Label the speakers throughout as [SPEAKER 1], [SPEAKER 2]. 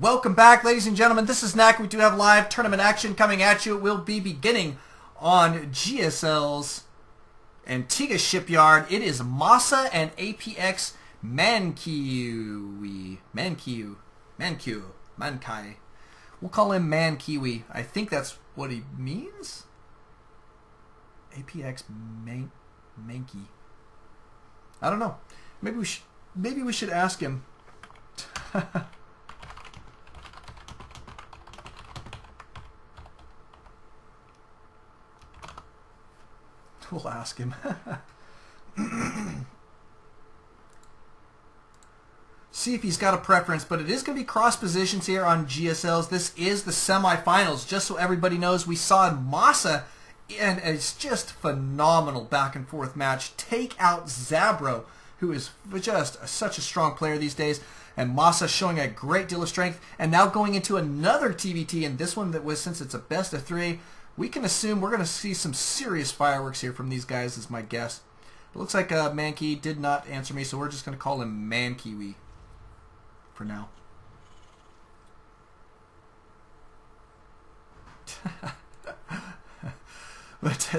[SPEAKER 1] Welcome back, ladies and gentlemen. This is Knack. We do have live tournament action coming at you. It will be beginning on GSL's Antigua Shipyard. It is Masa and ApxMankiw. Mankai. We'll call him Mankiwi. I think that's what he means. ApxMankiw. I don't know. Maybe we should ask him. We'll ask him. See if he's got a preference, but it is going to be cross positions here on GSLs. This is the semifinals. Just so everybody knows, we saw Masa, and it's just phenomenal back and forth match, take out Zabro, who is just such a strong player these days, and Masa showing a great deal of strength, and now going into another TvT, and this one that was, since it's a best of 3, we can assume we're going to see some serious fireworks here from these guys, is my guess. It looks like Mankey did not answer me, so we're just going to call him Mankiwi for now.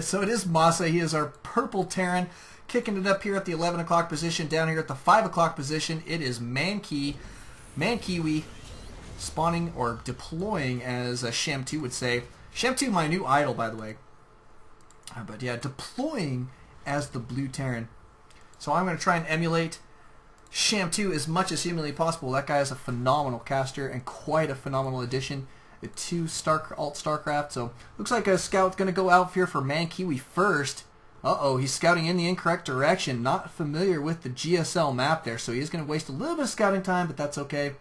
[SPEAKER 1] So it is Masa. He is our purple Terran, kicking it up here at the 11 o'clock position. Down here at the 5 o'clock position, it is Mankiwi, spawning or deploying, as Sc2 would say. Sc2, my new idol, by the way. But yeah, deploying as the blue Terran. So I'm going to try and emulate Sc2 as much as humanly possible. That guy is a phenomenal caster and quite a phenomenal addition to ALT-Stracraft. So looks like a scout's going to go out here for Mankiwi first. Uh-oh, he's scouting in the incorrect direction. Not familiar with the GSL map there, so he is going to waste a little bit of scouting time, but that's okay.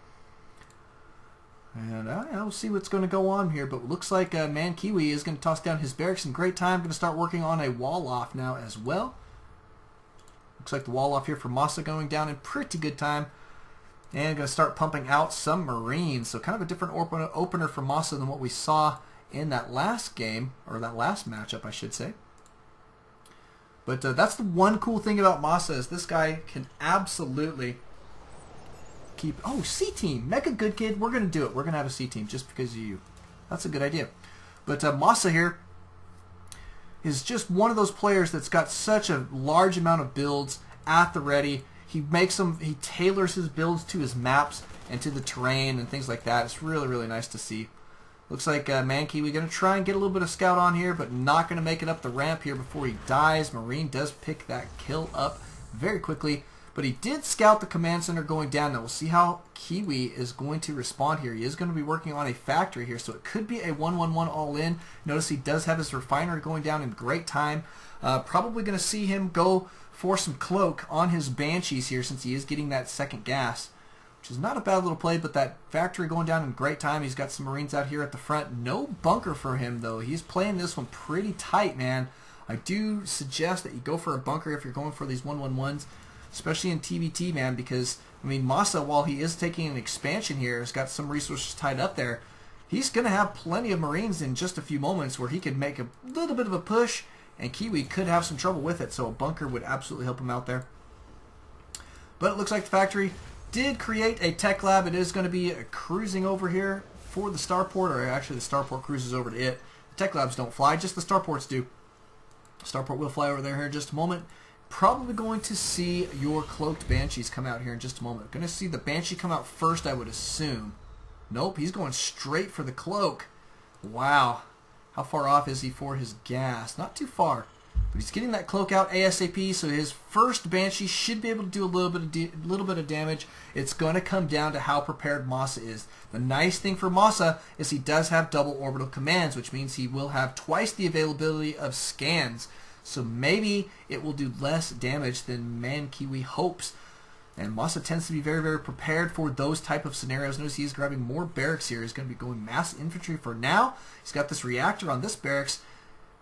[SPEAKER 1] And we'll see what's going to go on here, but it looks like Mankiwi is going to toss down his barracks in great time. Going to start working on a wall off now as well. Looks like the wall off here for Masa going down in pretty good time. And going to start pumping out some Marines. So kind of a different opener for Masa than what we saw in that last game, or that last matchup, I should say. But that's the one cool thing about Masa, is this guy can absolutely keep... Oh, C-Team. Mega Good Kid. We're going to do it. We're going to have a C-Team just because of you. That's a good idea. But Masa here is just one of those players that's got such a large amount of builds at the ready. He makes them, he tailors his builds to his maps and to the terrain and things like that. It's really, really nice to see. Looks like Mankiwi going to try and get a little bit of scout on here, but not going to make it up the ramp here before he dies. Marine does pick that kill up very quickly. But he did scout the command center going down. Now we'll see how Kiwi is going to respond here. He is going to be working on a factory here, so it could be a 1-1-1 all-in. Notice he does have his refinery going down in great time. Probably going to see him go for some cloak on his Banshees here, since he is getting that second gas, which is not a bad little play, but that factory going down in great time. He's got some Marines out here at the front. No bunker for him, though. He's playing this one pretty tight, man. I do suggest that you go for a bunker if you're going for these 1-1-1s. Especially in TvT, man, because, I mean, Masa, while he is taking an expansion here, has got some resources tied up there. He's going to have plenty of Marines in just a few moments where he could make a little bit of a push, and Kiwi could have some trouble with it, so a bunker would absolutely help him out there. But it looks like the factory did create a tech lab. It is going to be cruising over here for the starport, or actually the starport cruises over to it. The tech labs don't fly, just the starports do. Starport will fly over there here in just a moment. Probably going to see your cloaked Banshees come out here in just a moment. Going to see the Banshee come out first, I would assume. Nope, he's going straight for the cloak. Wow. How far off is he for his gas? Not too far. But he's getting that cloak out ASAP, so his first Banshee should be able to do a little bit of damage. It's going to come down to how prepared Masa is. The nice thing for Masa is he does have double orbital commands, which means he will have twice the availability of scans. So maybe it will do less damage than Mankiwi hopes. And Masa tends to be very, very prepared for those type of scenarios. Notice he's grabbing more barracks here. He's going to be going mass infantry for now. He's got this reactor on this barracks.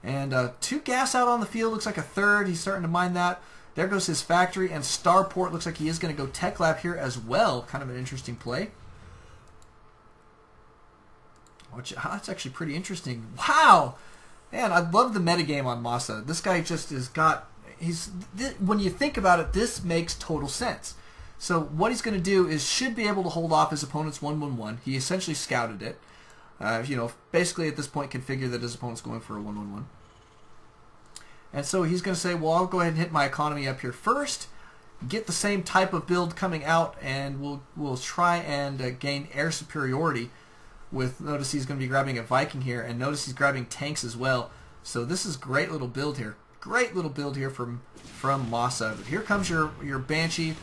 [SPEAKER 1] And 2 gas out on the field. Looks like a third. He's starting to mine that. There goes his factory. And Starport looks like he is going to go Tech Lab here as well. Kind of an interesting play. That's actually pretty interesting. Wow! Man, I love the metagame on Masa. This guy just has got... when you think about it, this makes total sense. So what he's going to do is should be able to hold off his opponent's 1-1-1. He essentially scouted it. Basically at this point can figure that his opponent's going for a 1-1-1. And so he's going to say, well, I'll go ahead and hit my economy up here first, get the same type of build coming out, and we'll try and gain air superiority. Notice he's going to be grabbing a Viking here, and notice he's grabbing tanks as well. So this is great little build here. Great little build here from MxMaSa. But here comes your Banshee.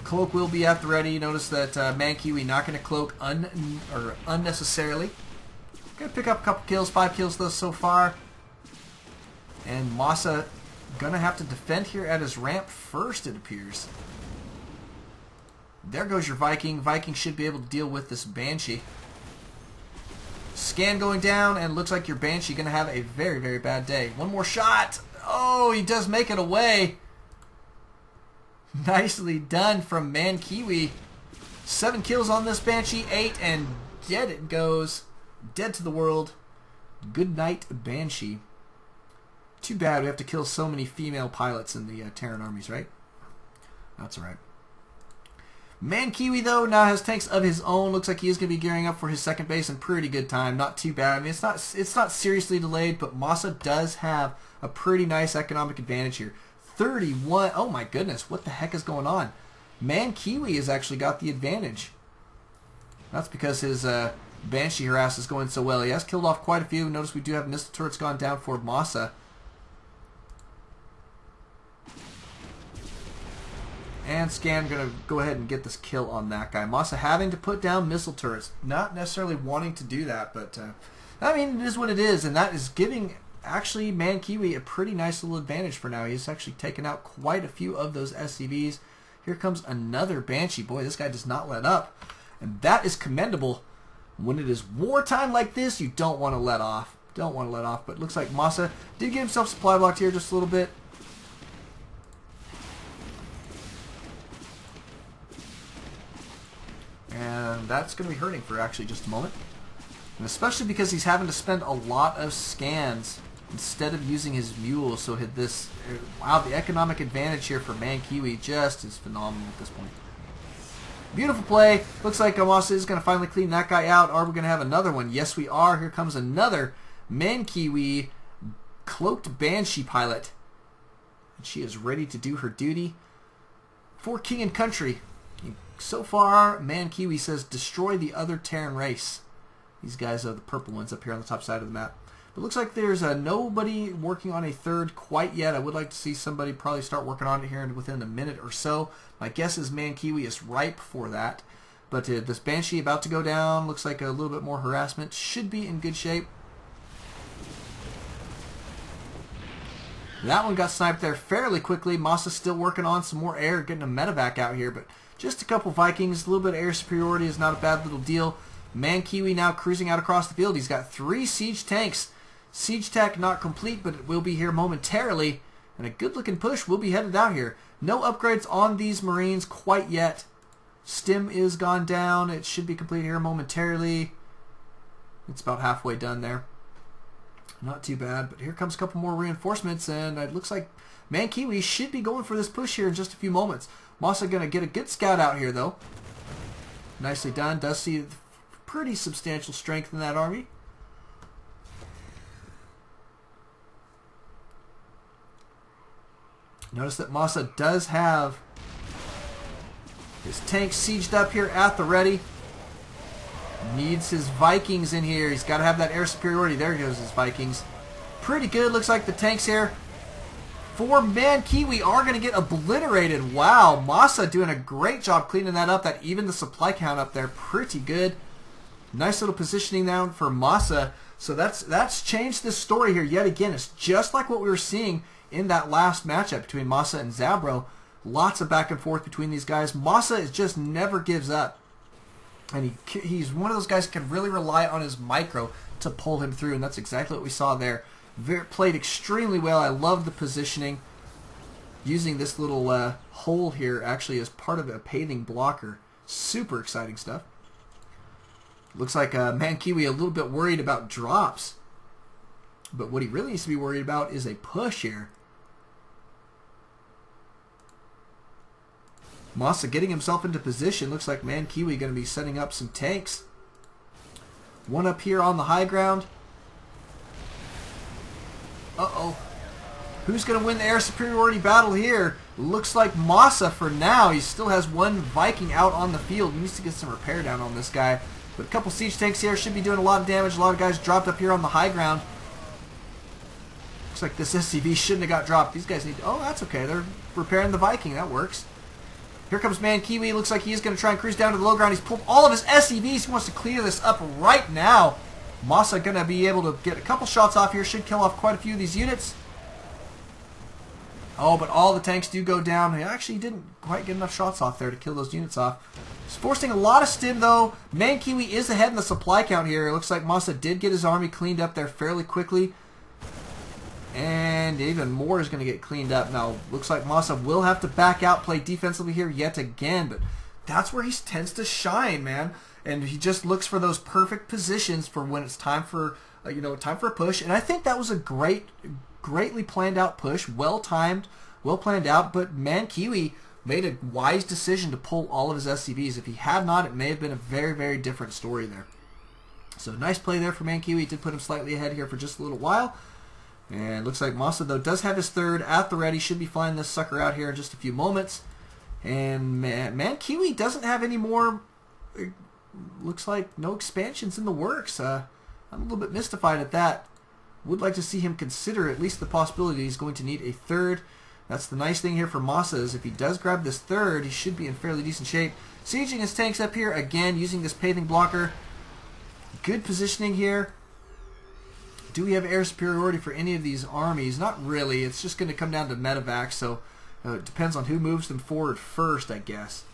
[SPEAKER 1] Cloak will be at the ready. Notice that MankiW not going to cloak unnecessarily. Going to pick up a couple kills, 5 kills though so far. And MxMaSa going to have to defend here at his ramp first, it appears. There goes your Viking. Viking should be able to deal with this Banshee. Scan going down, and looks like your Banshee going to have a very, very bad day. One more shot. Oh, he does make it away. Nicely done from MankiW. 7 kills on this Banshee, 8, and dead it goes. Dead to the world. Good night, Banshee. Too bad we have to kill so many female pilots in the Terran armies, right? That's alright. MankiW, though, now has tanks of his own. Looks like he is going to be gearing up for his second base in pretty good time. Not too bad. I mean, it's not seriously delayed, but MxMaSa does have a pretty nice economic advantage here. 31. Oh my goodness, what the heck is going on? MankiW has actually got the advantage. That's because his Banshee harass is going so well. He has killed off quite a few. Notice we do have missile turrets gone down for MxMaSa. And Scan going to go ahead and get this kill on that guy. MxMaSa having to put down missile turrets. Not necessarily wanting to do that, but I mean, it is what it is, and that is giving actually MankiW a pretty nice little advantage for now. He's actually taken out quite a few of those SCVs. Here comes another Banshee. Boy, this guy does not let up, and that is commendable. When it is wartime like this, you don't want to let off. Don't want to let off, but it looks like MxMaSa did get himself supply blocked here just a little bit. And that's going to be hurting for actually just a moment. And especially because he's having to spend a lot of scans instead of using his mule. So hit this. Wow, the economic advantage here for MankiW just is phenomenal at this point. Beautiful play. Looks like MxMaSa is going to finally clean that guy out. Are we going to have another one? Yes, we are. Here comes another MankiW cloaked Banshee pilot. And she is ready to do her duty for king and country. So far, MankiW says destroy the other Terran race. These guys are the purple ones up here on the top side of the map. But it looks like there's nobody working on a third quite yet. I would like to see somebody probably start working on it here within a minute or so. My guess is MankiW is ripe for that. But this Banshee about to go down. Looks like a little bit more harassment. Should be in good shape. That one got sniped there fairly quickly. MxMaSa's still working on some more air, getting a medevac out here. But just a couple Vikings. A little bit of air superiority is not a bad little deal. MankiW now cruising out across the field. He's got 3 siege tanks. Siege tech not complete, but it will be here momentarily. And a good-looking push will be headed out here. No upgrades on these Marines quite yet. Stim is gone down. It should be complete here momentarily. It's about halfway done there. Not too bad, but here comes a couple more reinforcements, and it looks like MankiW should be going for this push here in just a few moments. MxMaSa going to get a good scout out here, though. Nicely done. Does see pretty substantial strength in that army. Notice that MxMaSa does have his tanks sieged up here at the ready. Needs his Vikings in here. He's got to have that air superiority. There goes his Vikings. Pretty good. Looks like the tanks here for MankiW are going to get obliterated. Wow, MxMaSa doing a great job cleaning that up. That even the supply count up there pretty good. Nice little positioning down for MxMaSa. So that's changed this story here yet again. It's just like what we were seeing in that last matchup between MxMaSa and Zabro. Lots of back and forth between these guys. MxMaSa just never gives up. And he's one of those guys who can really rely on his micro to pull him through, and that's exactly what we saw there. Played extremely well. I love the positioning. Using this little hole here actually as part of a paving blocker. Super exciting stuff. Looks like MankiW a little bit worried about drops. But what he really needs to be worried about is a push here. MxMaSa getting himself into position. Looks like MankiwTvT going to be setting up some tanks. One up here on the high ground. Uh-oh. Who's going to win the air superiority battle here? Looks like MxMaSa for now. He still has one Viking out on the field. He needs to get some repair down on this guy. But a couple siege tanks here should be doing a lot of damage. A lot of guys dropped up here on the high ground. Looks like this SCV shouldn't have got dropped. These guys need to... Oh, that's okay. They're repairing the Viking. That works. Here comes MankiwTvT. Looks like he's going to try and cruise down to the low ground. He's pulled all of his SCVs. He wants to clear this up right now. MxMaSa going to be able to get a couple shots off here. Should kill off quite a few of these units. Oh, but all the tanks do go down. He actually didn't quite get enough shots off there to kill those units off. He's forcing a lot of stim, though. MankiwTvT is ahead in the supply count here. It looks like MxMaSa did get his army cleaned up there fairly quickly. And even more is going to get cleaned up. Now, looks like MxMaSa will have to back out, play defensively here yet again. But that's where he tends to shine, man. And he just looks for those perfect positions for when it's time for, time for a push. And I think that was a greatly planned out push, well timed, well planned out, but MankiwTvT made a wise decision to pull all of his SCVs. If he had not, it may have been a very, very different story there. So nice play there for MankiwTvT. Did put him slightly ahead here for just a little while. And looks like MxMaSa, though, does have his third at the ready. Should be flying this sucker out here in just a few moments. And MankiwTvT doesn't have any more, looks like no expansions in the works. I'm a little bit mystified at that. Would like to see him consider at least the possibility he's going to need a third. That's the nice thing here for MxMaSa, is if he does grab this third, he should be in fairly decent shape. Sieging his tanks up here, again, using this paving blocker. Good positioning here. Do we have air superiority for any of these armies? Not really. It's just going to come down to medevacs, so it depends on who moves them forward first, I guess.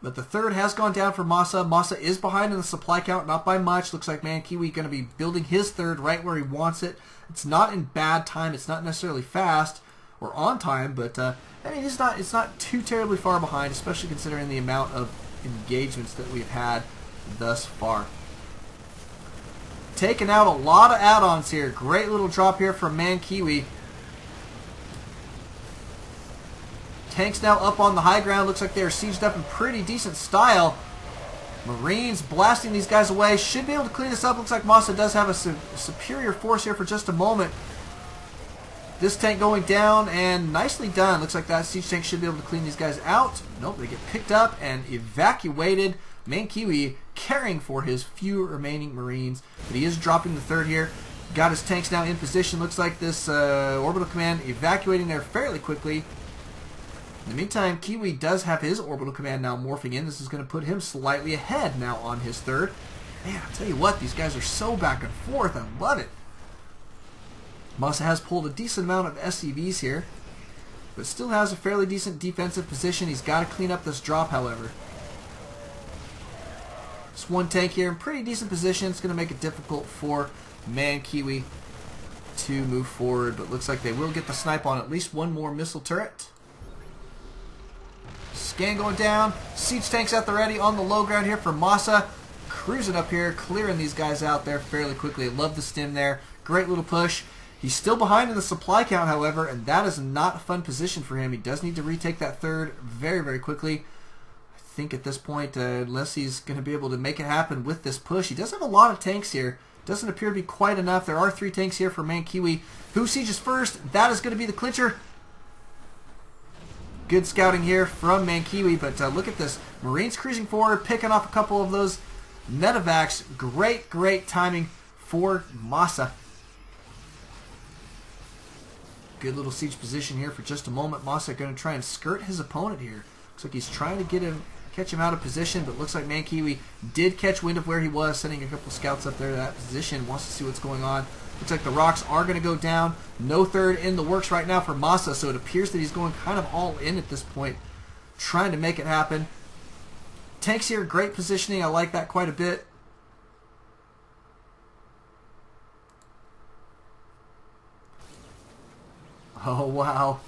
[SPEAKER 1] But the third has gone down for MxMaSa. MxMaSa is behind in the supply count, not by much. Looks like MankiwTvT going to be building his third right where he wants it. It's not in bad time. It's not necessarily fast or on time, but I mean, it's not too terribly far behind, especially considering the amount of engagements that we've had thus far. Taking out a lot of add-ons here. Great little drop here from MankiwTvT. Tanks now up on the high ground. Looks like they are sieged up in pretty decent style. Marines blasting these guys away. Should be able to clean this up. Looks like MxMaSa does have a superior force here for just a moment. This tank going down, and nicely done. Looks like that siege tank should be able to clean these guys out. Nope, they get picked up and evacuated. MankiwTvT caring for his few remaining Marines. But he is dropping the third here. Got his tanks now in position. Looks like this orbital command evacuating there fairly quickly. In the meantime, MankiwTvT does have his orbital command now morphing in. This is going to put him slightly ahead now on his third. Man, I'll tell you what, these guys are so back and forth. I love it. MxMaSa has pulled a decent amount of SCVs here, but still has a fairly decent defensive position. He's got to clean up this drop, however. This one tank here in pretty decent position. It's going to make it difficult for MankiwTvT to move forward, but looks like they will get the snipe on at least one more missile turret. Scan going down. Siege tanks at the ready on the low ground here for MxMaSa. Cruising up here, clearing these guys out there fairly quickly. I love the stim there. Great little push. He's still behind in the supply count, however, and that is not a fun position for him. He does need to retake that third very, very quickly. I think at this point, unless he's going to be able to make it happen with this push. He does have a lot of tanks here. Doesn't appear to be quite enough. There are 3 tanks here for MankiwTvT. Who sieges first? That is going to be the clincher. Good scouting here from MankiwTvT, but look at this. Marines cruising forward, picking off a couple of those medevacs. Great, great timing for MxMaSa. Good little siege position here for just a moment. MxMaSa going to try and skirt his opponent here. Looks like he's trying to catch him out of position, but looks like MankiwTvT did catch wind of where he was, sending a couple scouts up there to that position. Wants to see what's going on. Looks like the rocks are going to go down. No third in the works right now for MxMaSa, so it appears that he's going kind of all in at this point, trying to make it happen. Tanks here, great positioning. I like that quite a bit. Oh, wow.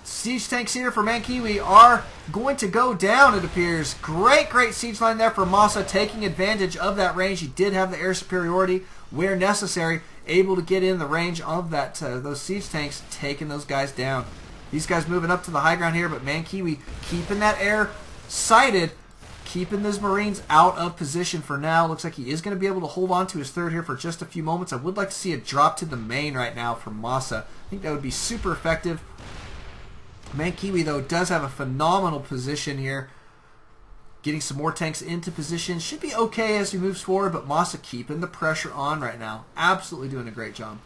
[SPEAKER 1] Siege tanks here for MankiwTvT are going to go down, it appears. Great, great siege line there for MxMaSa, taking advantage of that range. He did have the air superiority where necessary. able to get in the range of that those siege tanks, taking those guys down. These guys moving up to the high ground here, but ManKiwi keeping that air sighted, keeping those Marines out of position for now. Looks like he is going to be able to hold on to his third here for just a few moments. I would like to see a drop to the main right now from MxMaSa. I think that would be super effective. ManKiwi, though, does have a phenomenal position here. Getting some more tanks into position. Should be okay as he moves forward, but MxMaSa keeping the pressure on right now. Absolutely doing a great job.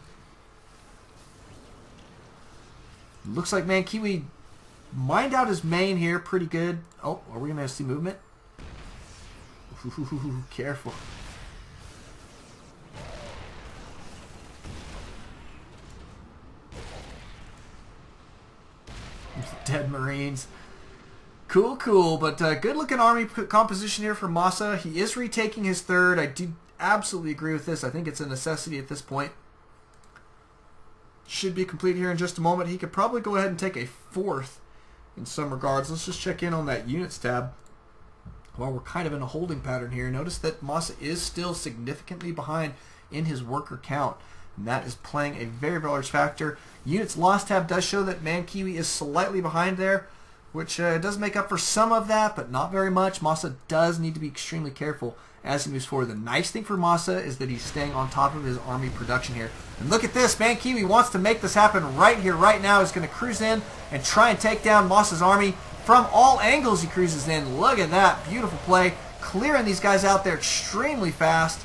[SPEAKER 1] Looks like ManKiwi mined out his main here pretty good. Oh, are we going to see movement? Ooh, careful. Dead Marines. Cool, cool, but good looking army composition here for MxMaSa. He is retaking his third. I do absolutely agree with this. I think it's a necessity at this point. Should be complete here in just a moment. He could probably go ahead and take a fourth in some regards. Let's just check in on that units tab. While we're kind of in a holding pattern here, notice that MxMaSa is still significantly behind in his worker count. And that is playing a very, very large factor. Units lost tab does show that ManKiwi is slightly behind there, which does make up for some of that, but not very much. MxMaSa does need to be extremely careful as he moves forward. The nice thing for MxMaSa is that he's staying on top of his army production here. And look at this. ManKiwi wants to make this happen right here, right now. He's going to cruise in and try and take down MxMaSa's army. From all angles he cruises in. Look at that. Beautiful play. Clearing these guys out there extremely fast.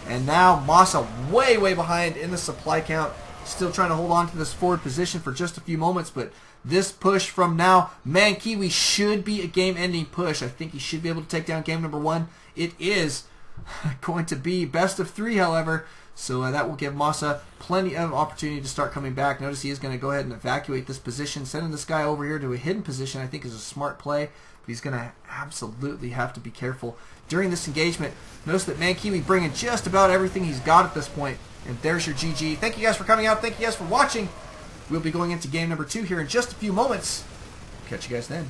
[SPEAKER 1] And now MxMaSa way, way behind in the supply count. Still trying to hold on to this forward position for just a few moments, but this push from now, ManKiwi should be a game-ending push. I think he should be able to take down game number 1. It is going to be best of 3, however, so that will give MxMaSa plenty of opportunity to start coming back. Notice he is going to go ahead and evacuate this position. Sending this guy over here to a hidden position I think is a smart play, but he's going to absolutely have to be careful during this engagement. Notice that ManKiwi bringing just about everything he's got at this point, and there's your GG. Thank you guys for coming out. Thank you guys for watching. We'll be going into game number 2 here in just a few moments. Catch you guys then.